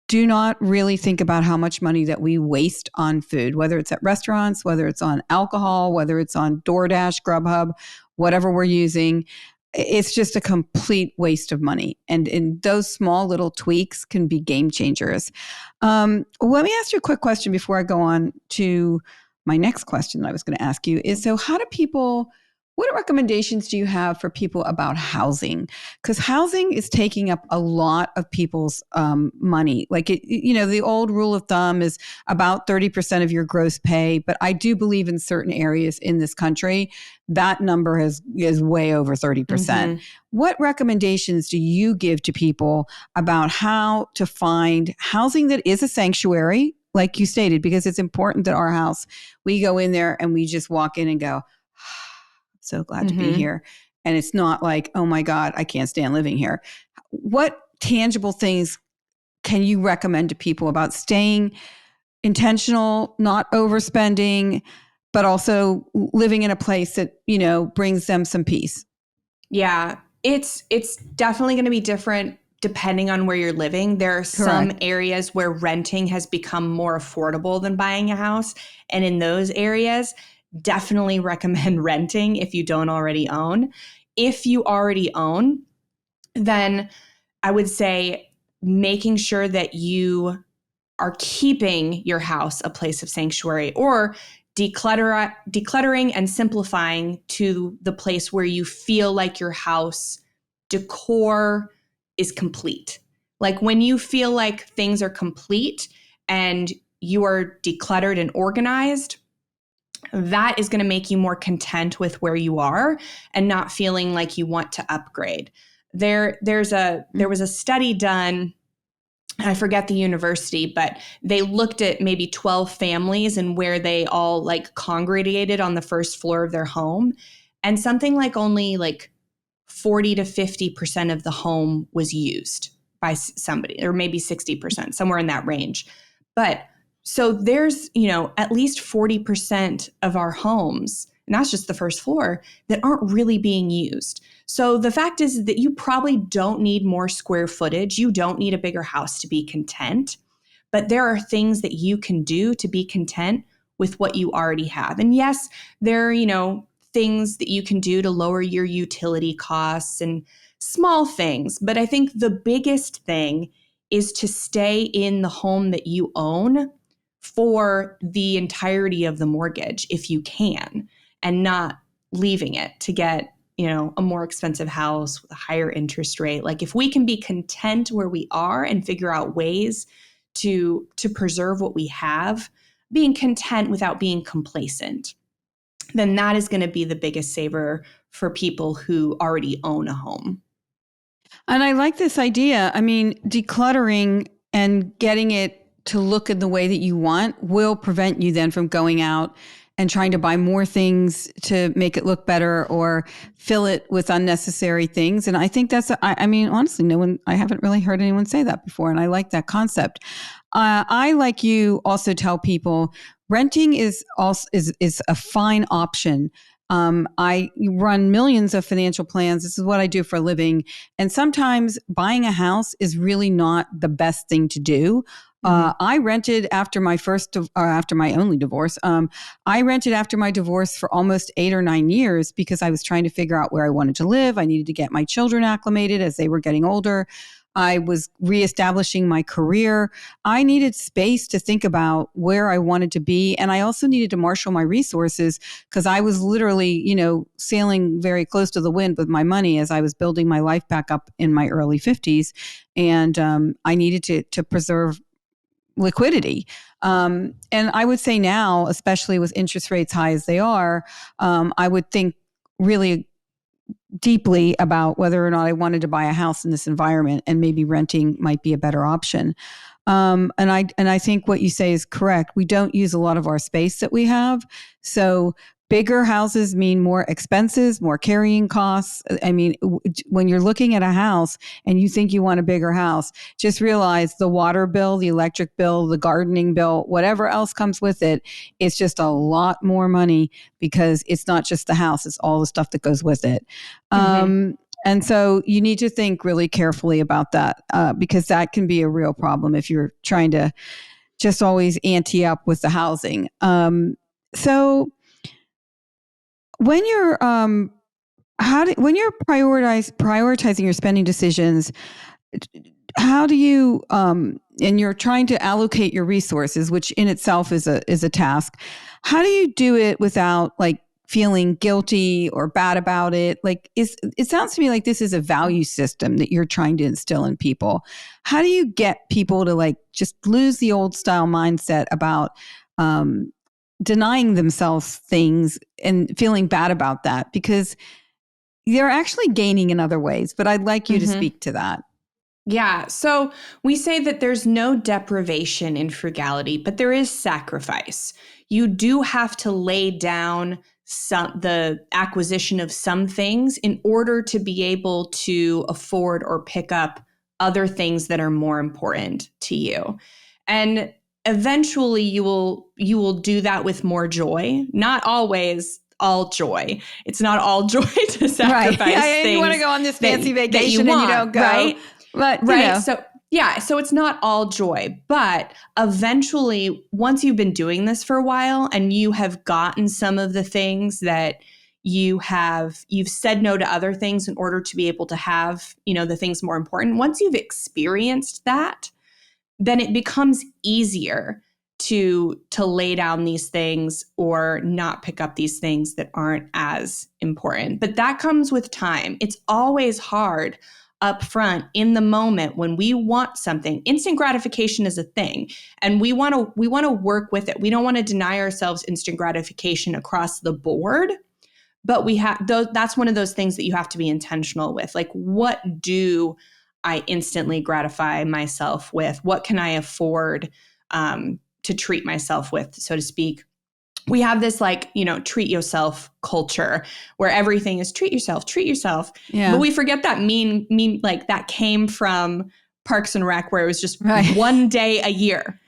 do not really think about how much money that we waste on food, whether it's at restaurants, whether it's on alcohol, whether it's on DoorDash, Grubhub, whatever we're using. It's just a complete waste of money. And those small little tweaks can be game changers. Let me ask you a quick question before I go on to my next question that I was going to ask you is, so what recommendations do you have for people about housing? Because housing is taking up a lot of people's money. Like, the old rule of thumb is about 30% of your gross pay. But I do believe in certain areas in this country, that number is way over 30%. What recommendations do you give to people about how to find housing that is a sanctuary, like you stated, because it's important that our house, we go in there and we just walk in and go, so glad to be here. And it's not like, oh my God, I can't stand living here. What tangible things can you recommend to people about staying intentional, not overspending, but also living in a place that, brings them some peace.
Yeah, it's definitely going to be different depending on where you're living. There are some areas where renting has become more affordable than buying a house. And in those areas, definitely recommend renting if you don't already own. If you already own, then I would say making sure that you are keeping your house a place of sanctuary, or decluttering and simplifying to the place where you feel like your house decor is complete. Like when you feel like things are complete and you are decluttered and organized, that is going to make you more content with where you are and not feeling like you want to upgrade. There was a study done, I forget the university, but they looked at maybe 12 families and where they all like congregated on the first floor of their home. And something like only like 40 to 50% of the home was used by somebody, or maybe 60%, somewhere in that range. But so there's, at least 40% of our homes, and that's just the first floor, that aren't really being used. So the fact is that you probably don't need more square footage. You don't need a bigger house to be content. But there are things that you can do to be content with what you already have. And yes, there are, things that you can do to lower your utility costs and small things. But I think the biggest thing is to stay in the home that you own for the entirety of the mortgage if you can, and not leaving it to get, a more expensive house with a higher interest rate. Like if we can be content where we are and figure out ways to preserve what we have, being content without being complacent, then that is going to be the biggest saver for people who already own a home.
And I like this idea. I mean, decluttering and getting it to look in the way that you want will prevent you then from going out and trying to buy more things to make it look better or fill it with unnecessary things. And I think I mean, honestly, I haven't really heard anyone say that before. And I like that concept. I, like you, also tell people renting is a fine option. I run millions of financial plans. This is what I do for a living. And sometimes buying a house is really not the best thing to do. I rented after my after my only divorce. I rented after my divorce for almost 8 or 9 years because I was trying to figure out where I wanted to live. I needed to get my children acclimated as they were getting older. I was reestablishing my career. I needed space to think about where I wanted to be. And I also needed to marshal my resources because I was literally, sailing very close to the wind with my money as I was building my life back up in my early 50s. And I needed to preserve liquidity. And I would say now, especially with interest rates high as they are, I would think really deeply about whether or not I wanted to buy a house in this environment, and maybe renting might be a better option. And I think what you say is correct. We don't use a lot of our space that we have. So bigger houses mean more expenses, more carrying costs. I mean, when you're looking at a house and you think you want a bigger house, just realize the water bill, the electric bill, the gardening bill, whatever else comes with it, it's just a lot more money because it's not just the house, it's all the stuff that goes with it. And so you need to think really carefully about that because that can be a real problem if you're trying to just always ante up with the housing. So when you're when you're prioritizing your spending decisions, how do you and you're trying to allocate your resources, which in itself is a task. How do you do it without like feeling guilty or bad about it? Like it sounds to me like this is a value system that you're trying to instill in people. How do you get people to like just lose the old style mindset about denying themselves things and feeling bad about that? Because they're actually gaining in other ways, but I'd like you to speak to that.
Yeah. So we say that there's no deprivation in frugality, but there is sacrifice. You do have to lay down the acquisition of some things in order to be able to afford or pick up other things that are more important to you. And eventually you will do that with more joy. Not always all joy. It's not all joy to sacrifice
right. Yeah,
things.
you want to go on this fancy vacation
want,
and you don't go.
right?
But,
right. So it's not all joy, but eventually, once you've been doing this for a while and you have gotten some of the things that you've said no to other things in order to be able to have, the things more important. Once you've experienced that, then it becomes easier to lay down these things or not pick up these things that aren't as important. But that comes with time. It's always hard up front in the moment when we want something. Instant gratification is a thing, and we want to work with it. We don't want to deny ourselves instant gratification across the board. But that's one of those things that you have to be intentional with. Like, what do I instantly gratify myself with? What can I afford to treat myself with, so to speak? We have this treat yourself culture where everything is treat yourself.
Yeah.
But we forget that like that came from Parks and Rec, where it was just one day a year.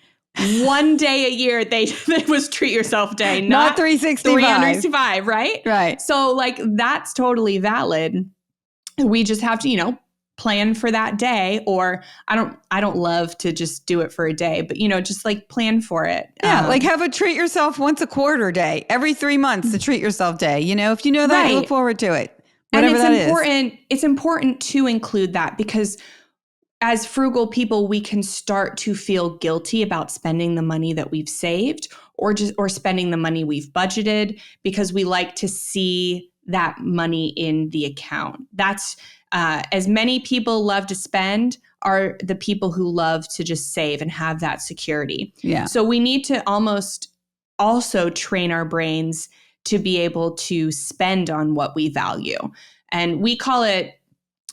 One day a year, it was treat yourself day, not 365, right?
Right.
So like that's totally valid. We just have to, plan for that day. Or I don't love to just do it for a day, but just like plan for it.
Yeah, like have a treat yourself once a quarter day, every 3 months, the treat yourself day. If you know that, look forward to it. Whatever that is.
It's important to include that, because as frugal people, we can start to feel guilty about spending the money that we've saved or spending the money we've budgeted, because we like to see that money in the account. That's as many people love to spend are the people who love to just save and have that security.
Yeah.
So we need to almost also train our brains to be able to spend on what we value. And we call it,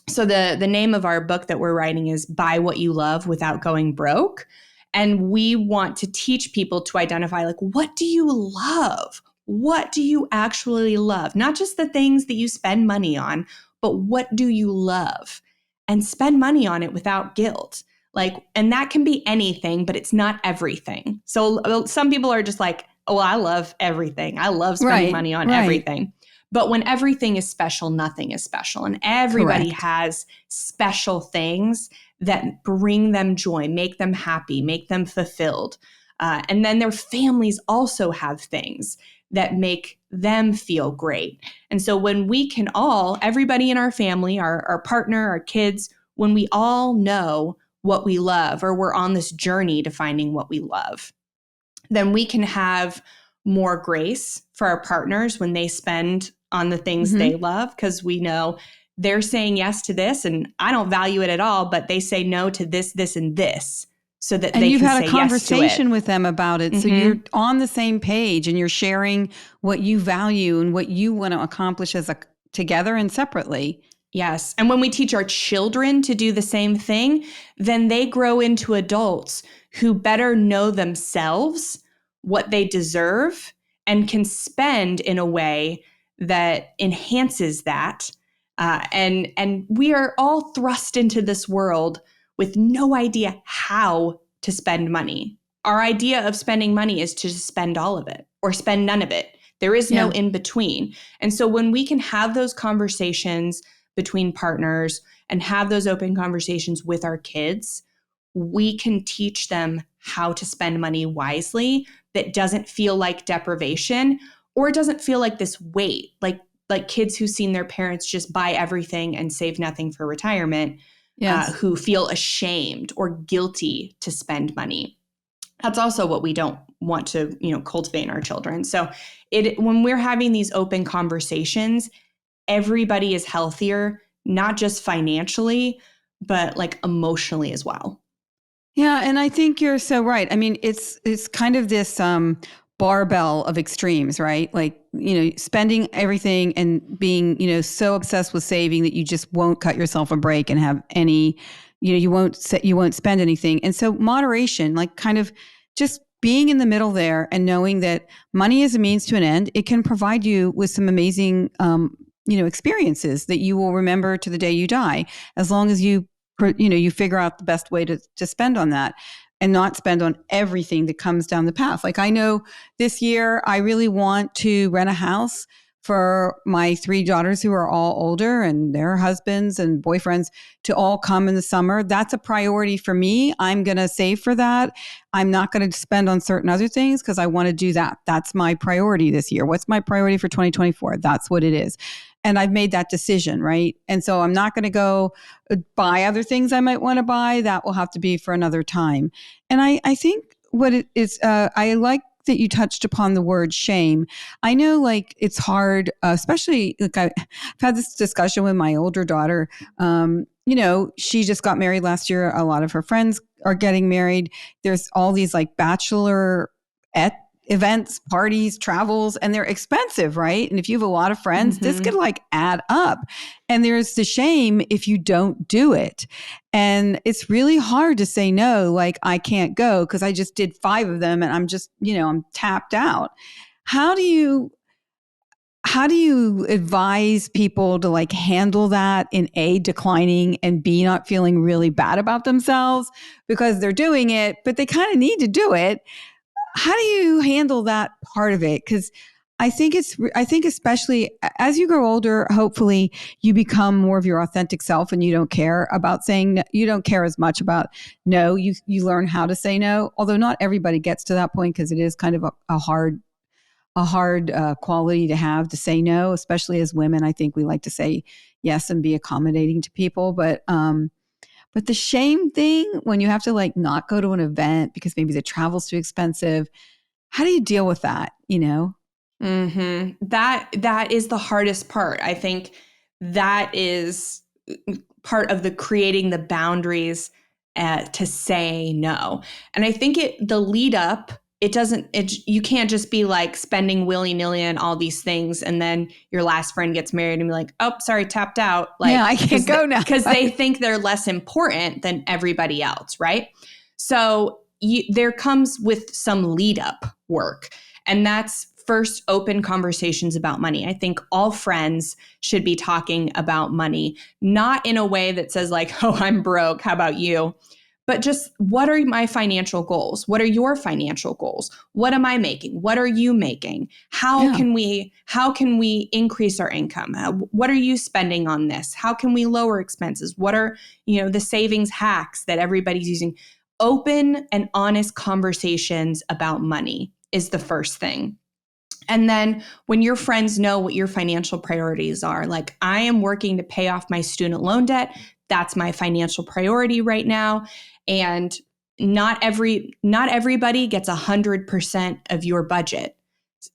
so the name of our book that we're writing is Buy What You Love Without Going Broke. And we want to teach people to identify, like, what do you love? What do you actually love? Not just the things that you spend money on, but what do you love? And spend money on it without guilt. And that can be anything, but it's not everything. So some people are just like, oh, I love everything. I love spending money on everything. But when everything is special, nothing is special. And everybody has special things that bring them joy, make them happy, make them fulfilled. And then their families also have things that make them feel great. And so when we can everybody in our family, our partner, our kids, when we all know what we love, or we're on this journey to finding what we love, then we can have more grace for our partners when they spend on the things they love, because we know they're saying yes to this and I don't value it at all, but they say no to this, this, and this, so that they can say yes to it. And you've had a
conversation with them about it. So you're on the same page and you're sharing what you value and what you want to accomplish together and separately.
Yes. And when we teach our children to do the same thing, then they grow into adults who better know themselves, what they deserve, and can spend in a way that enhances that. And we are all thrust into this world with no idea how to spend money. Our idea of spending money is to just spend all of it or spend none of it. There is no in between. And so when we can have those conversations between partners and have those open conversations with our kids, we can teach them how to spend money wisely that doesn't feel like deprivation, or it doesn't feel like this weight, like kids who've seen their parents just buy everything and save nothing for retirement, who feel ashamed or guilty to spend money. That's also what we don't want to, cultivate in our children. So when we're having these open conversations, everybody is healthier, not just financially, but like emotionally as well.
Yeah. And I think you're so right. I mean, it's kind of this barbell of extremes, right? Like, spending everything and being, so obsessed with saving that you just won't cut yourself a break and have any, you won't spend anything. And so moderation, like kind of just being in the middle there and knowing that money is a means to an end. It can provide you with some amazing, experiences that you will remember to the day you die, as long as you figure out the best way to spend on that. and not spend on everything that comes down the path. Like I know this year, I really want to rent a house for my 3 daughters who are all older and their husbands and boyfriends to all come in the summer. That's a priority for me. I'm going to save for that. I'm not going to spend on certain other things because I want to do that. That's my priority this year. What's my priority for 2024? That's what it is. And I've made that decision, right? And so I'm not going to go buy other things I might want to buy. That will have to be for another time. And I think what it is, I like that you touched upon the word shame. I know like it's hard, especially like I've had this discussion with my older daughter. She just got married last year. A lot of her friends are getting married. There's all these like bachelorette events, parties, travels, and they're expensive, right? And if you have a lot of friends, this could like add up. And there's the shame if you don't do it. And it's really hard to say no, like I can't go because I just did 5 of them and I'm just, I'm tapped out. How do you advise people to like handle that in A, declining, and B, not feeling really bad about themselves because they're doing it, but they kind of need to do it? How do you handle that part of it? Because I think especially as you grow older, hopefully you become more of your authentic self and you don't care about saying no, you don't care as much about no. You learn how to say no, although not everybody gets to that point because it is kind of a hard quality to have to say no, especially as women. I think we like to say yes and be accommodating to people, but the shame thing, when you have to like not go to an event because maybe the travel's too expensive, how do you deal with that?
That is the hardest part. I think that is part of the creating the boundaries to say no. And I think the lead up, you can't just be like spending willy-nilly on all these things and then your last friend gets married and be like, oh, sorry, tapped out. Like,
yeah, I can't go now.
Because they think they're less important than everybody else, right? So there comes with some lead up work. And that's first open conversations about money. I think all friends should be talking about money, not in a way that says like, oh, I'm broke. How about you? But just what are my financial goals? What are your financial goals? What am I making? What are you making? How can we increase our income? What are you spending on this? How can we lower expenses? What are, the savings hacks that everybody's using? Open and honest conversations about money is the first thing. And then when your friends know what your financial priorities are, like I am working to pay off my student loan debt. That's my financial priority right now. And not everybody gets 100% of your budget.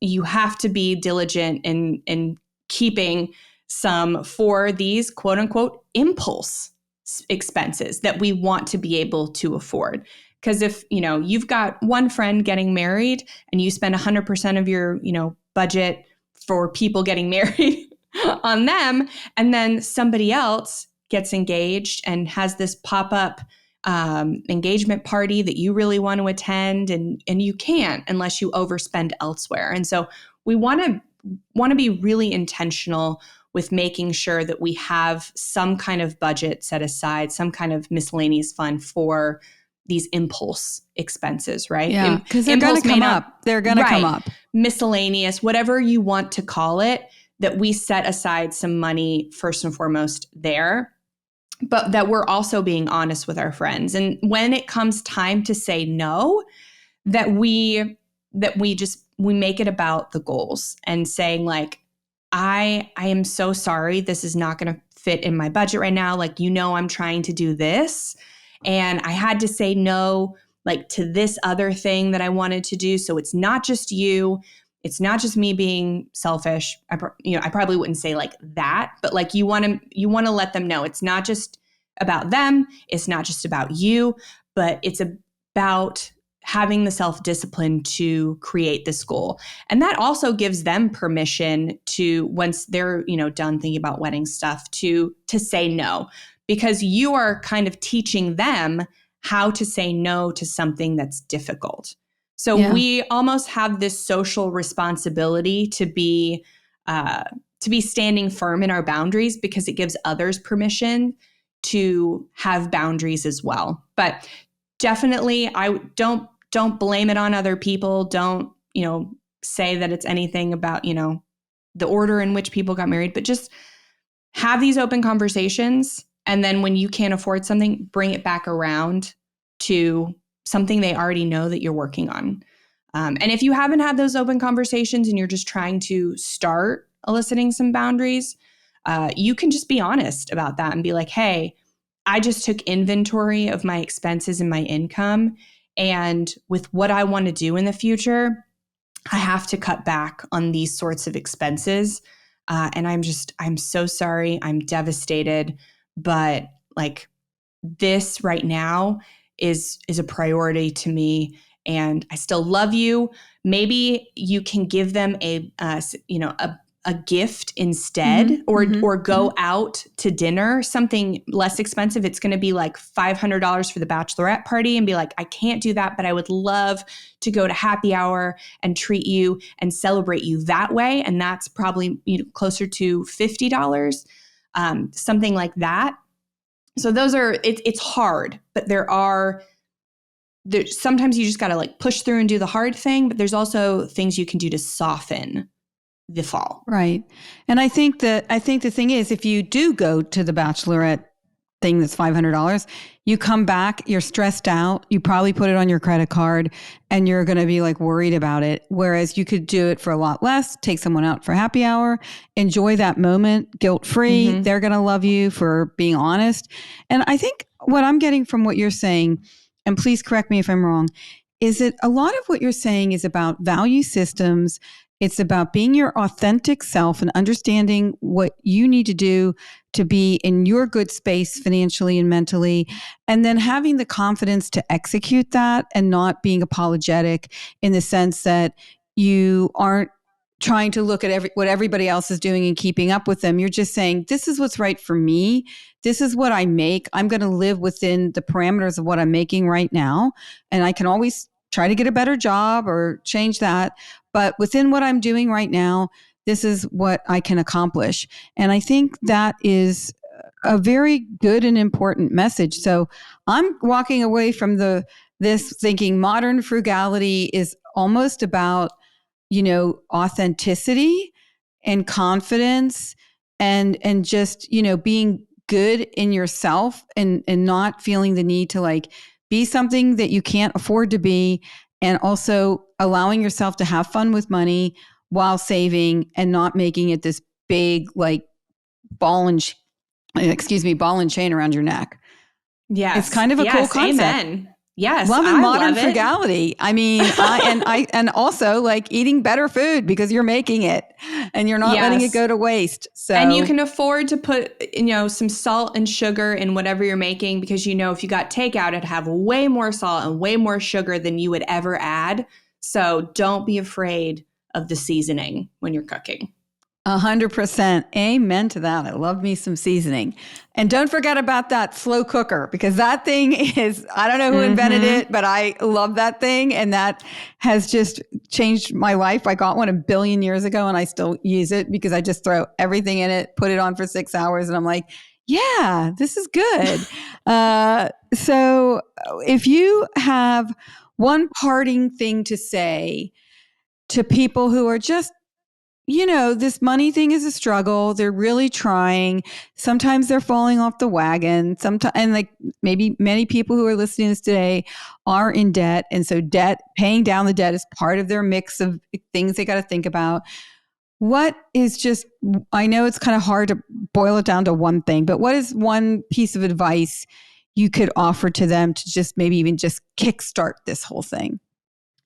You have to be diligent in keeping some for these quote unquote impulse expenses that we want to be able to afford. Because if, you've got one friend getting married and you spend 100% of your, budget for people getting married on them, and then somebody else gets engaged and has this pop-up engagement party that you really want to attend, and you can't unless you overspend elsewhere. And so we want to be really intentional with making sure that we have some kind of budget set aside, some kind of miscellaneous fund for these impulse expenses, right?
Yeah, because they're going to come up. They're going to come up.
Miscellaneous, whatever you want to call it, that we set aside some money first and foremost there, but that we're also being honest with our friends. And when it comes time to say no, that we make it about the goals and saying like, I am so sorry. This is not going to fit in my budget right now. Like, I'm trying to do this. And I had to say no, like to this other thing that I wanted to do. So it's not just you. It's not just me being selfish. I probably wouldn't say like that, but like you want to let them know it's not just about them. It's not just about you, but it's about having the self-discipline to create this goal. And that also gives them permission to, once they're, done thinking about wedding stuff, to say no. Because you are kind of teaching them how to say no to something that's difficult. So we almost have this social responsibility to be standing firm in our boundaries because it gives others permission to have boundaries as well. But definitely, I don't blame it on other people. Don't, say that it's anything about, the order in which people got married, but just have these open conversations. And then when you can't afford something, bring it back around to something they already know that you're working on. And if you haven't had those open conversations and you're just trying to start eliciting some boundaries, you can just be honest about that and be like, hey, I just took inventory of my expenses and my income. And with what I want to do in the future, I have to cut back on these sorts of expenses. And I'm so sorry. I'm devastated. But like this right now is a priority to me. And I still love you. Maybe you can give them a gift instead, or go out to dinner, something less expensive. It's going to be like $500 for the bachelorette party, and be like, I can't do that, but I would love to go to happy hour and treat you and celebrate you that way. And that's probably closer to $50, something like that. So those are, it's hard, but sometimes you just got to like push through and do the hard thing, but there's also things you can do to soften the fall.
Right. And I think the thing is, if you do go to the bachelorette thing that's $500, you come back, you're stressed out, you probably put it on your credit card, and you're going to be like worried about it. Whereas you could do it for a lot less, take someone out for happy hour, enjoy that moment, guilt-free. They're going to love you for being honest. And I think what I'm getting from what you're saying, and please correct me if I'm wrong, is that a lot of what you're saying is about value systems. It's about being your authentic self and understanding what you need to do to be in your good space financially and mentally, and then having the confidence to execute that and not being apologetic in the sense that you aren't trying to look at what everybody else is doing and keeping up with them. You're just saying, this is what's right for me. This is what I make. I'm going to live within the parameters of what I'm making right now. And I can always try to get a better job or change that. But within what I'm doing right now, this is what I can accomplish. And I think that is a very good and important message. So I'm walking away from this thinking modern frugality is almost about, authenticity and confidence and just, being good in yourself and not feeling the need to like be something that you can't afford to be, and also allowing yourself to have fun with money while saving and not making it this big like ball and chain around your neck.
Yes.
It's kind of a cool concept.
Amen. Yes.
Love and modern
love
frugality. I mean, and also like eating better food because you're making it and you're not letting it go to waste. So,
and you can afford to put, some salt and sugar in whatever you're making, because, if you got takeout, it'd have way more salt and way more sugar than you would ever add. So don't be afraid of the seasoning when you're cooking.
100%. Amen to that. I love me some seasoning. And don't forget about that slow cooker, because that thing is, I don't know who invented it, but I love that thing. And that has just changed my life. I got one a billion years ago and I still use it because I just throw everything in it, put it on for 6 hours. And I'm like, yeah, this is good. So if you have one parting thing to say to people who are just, this money thing is a struggle. They're really trying. Sometimes they're falling off the wagon. Sometimes, and like maybe many people who are listening to this today are in debt. And so paying down the debt is part of their mix of things they got to think about. What is I know it's kind of hard to boil it down to one thing, but what is one piece of advice you could offer to them to just maybe even just kickstart this whole thing?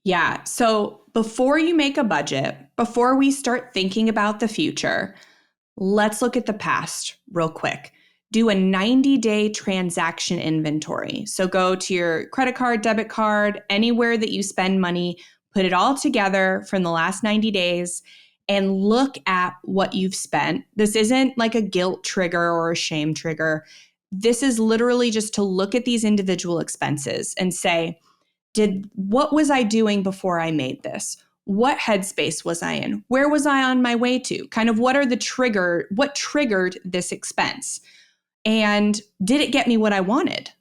Yeah. So before you make a budget, before we start thinking about the future, let's look at the past real quick. Do a 90-day transaction inventory. So go to your credit card, debit card, anywhere that you spend money, put it all together from the last 90 days and look at what you've spent. This isn't like a guilt trigger or a shame trigger. This is literally just to look at these individual expenses and say, what was I doing before I made this? What headspace was I in? Where was I on my way to? Kind of what triggered this expense? And did it get me what I wanted?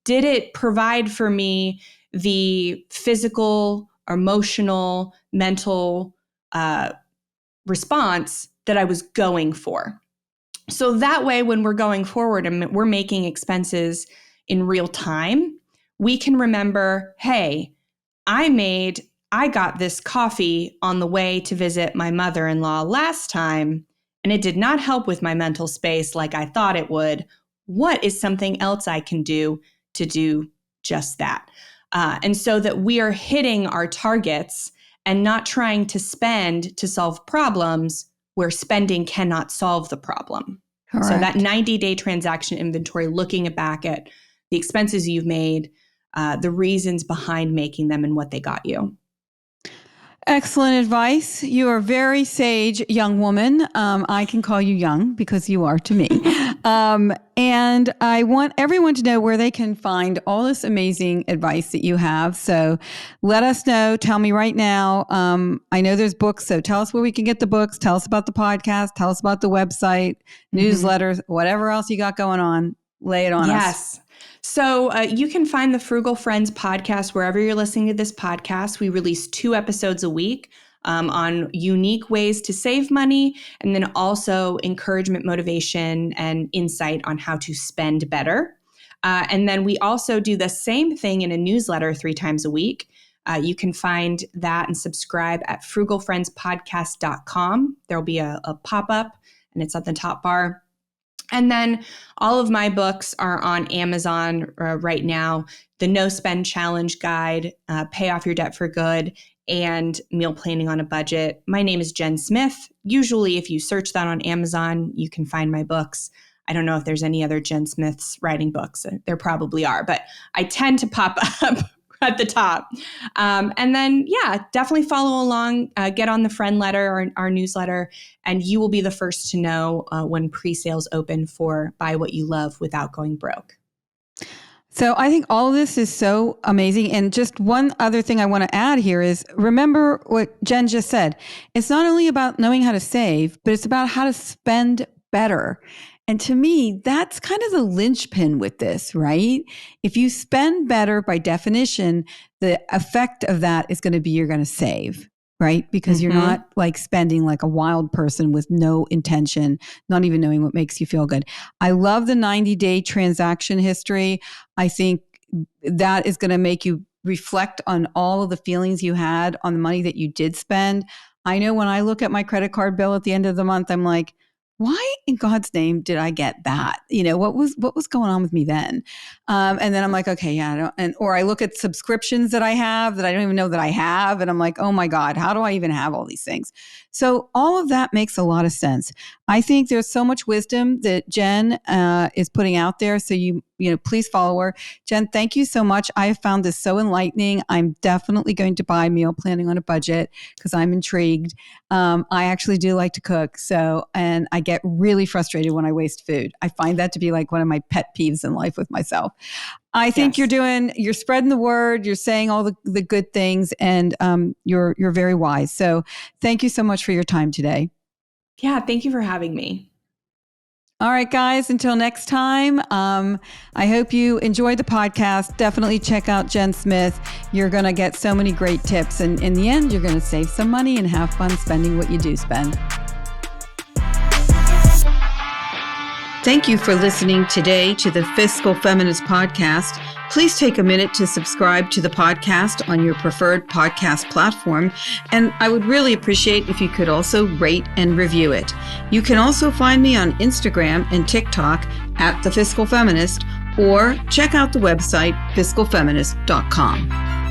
did it provide for me the physical, emotional, mental response that I was going for? So that way, when we're going forward and we're making expenses in real time, we can remember, hey, I got this coffee on the way to visit my mother-in-law last time, and it did not help with my mental space like I thought it would. What is something else I can do to do just that? And so that we are hitting our targets and not trying to spend to solve problems where spending cannot solve the problem.
Correct.
So that 90-day transaction inventory, looking back at the expenses you've made, the reasons behind making them and what they got you.
Excellent advice. You are a very sage young woman. I can call you young because you are to me. And I want everyone to know where they can find all this amazing advice that you have. So let us know. Tell me right now. I know there's books. So tell us where we can get the books. Tell us about the podcast. Tell us about the website, newsletters, whatever else you got going on. Lay it on us.
Yes. So you can find the Frugal Friends podcast wherever you're listening to this podcast. We release 2 episodes a week on unique ways to save money, and then also encouragement, motivation, and insight on how to spend better. And then we also do the same thing in a newsletter 3 times a week. You can find that and subscribe at frugalfriendspodcast.com. There'll be a pop-up, and it's at the top bar. And then all of my books are on Amazon right now. The No Spend Challenge Guide, Pay Off Your Debt for Good, and Meal Planning on a Budget. My name is Jen Smith. Usually, if you search that on Amazon, you can find my books. I don't know if there's any other Jen Smiths writing books. There probably are, but I tend to pop up at the top. And then, definitely follow along, get on the friend letter, our newsletter, and you will be the first to know when pre-sales open for Buy What You Love Without Going Broke.
So I think all of this is so amazing. And just one other thing I want to add here is remember what Jen just said. It's not only about knowing how to save, but it's about how to spend better. And to me, that's kind of the linchpin with this, right? If you spend better, by definition, the effect of that is going to be you're going to save, right? Because you're not like spending like a wild person with no intention, not even knowing what makes you feel good. I love the 90-day transaction history. I think that is going to make you reflect on all of the feelings you had on the money that you did spend. I know when I look at my credit card bill at the end of the month, I'm like, why in God's name did I get that? You know, what was going on with me then? And then I'm like, okay, yeah, or I look at subscriptions that I have that I don't even know that I have. And I'm like, oh my God, how do I even have all these things? So all of that makes a lot of sense. I think there's so much wisdom that Jen is putting out there. So please follow her. Jen, thank you so much. I have found this so enlightening. I'm definitely going to buy Meal Planning on a Budget because I'm intrigued. I actually do like to cook. And I get really frustrated when I waste food. I find that to be like one of my pet peeves in life with myself. I think you're spreading the word, you're saying all the good things, and you're very wise. So thank you so much for your time today.
Yeah, thank you for having me.
All right, guys, until next time, I hope you enjoyed the podcast. Definitely check out Jen Smith. You're going to get so many great tips. And in the end, you're going to save some money and have fun spending what you do spend. Thank you for listening today to the Fiscal Feminist Podcast. Please take a minute to subscribe to the podcast on your preferred podcast platform. And I would really appreciate if you could also rate and review it. You can also find me on Instagram and TikTok at The Fiscal Feminist, or check out the website fiscalfeminist.com.